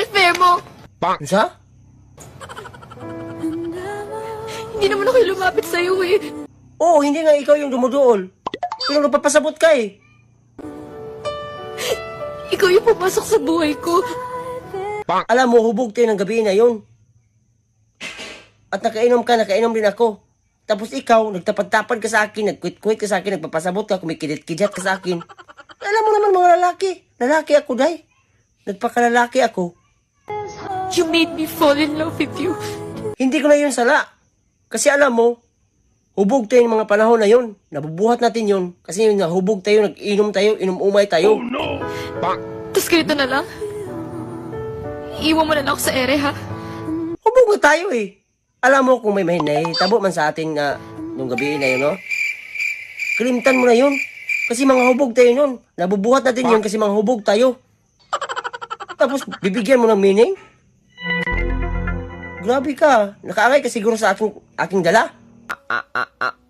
welfare mo. Unsa? Hindi naman ako lumapit sa'yo eh. Oo, hindi nga ikaw yung dumuduol. Pero nagpapasabot ka eh. Ikaw yung pumasok sa buhay ko. Alam mo, hubog tayo ng gabi na yun. At nakainom din ako. Tapos ikaw, nagtapad-tapad ka sa akin, nagkwit-kwit ka sa akin, nagpapasabot ka, kumikidit-kidit ka sa akin. Alam mo naman mga lalaki. Lalaki ako, day. Nagpakalalaki ako. You made me fall in love with you. Hindi ko na yun sala. Kasi alam mo, hubog tayo ng mga panahon na yun. Nabubuhat natin yun. Kasi yun, hubog tayo, nag-inom tayo, inom-umay tayo. Oh no! Tapos ganito na lang. Iwan mo na lang ako sa ere, ha? Hubog na tayo eh. Alam mo kung may tabo man sa atin na nung gabi na yun, no? Kalimtan mo na yun. Kasi mga hubog tayo nun. Nabubuhat natin yun kasi mga hubog tayo. Tapos bibigyan mo ng meaning? Grabe ka. Nakaangay ka siguro sa aking dala.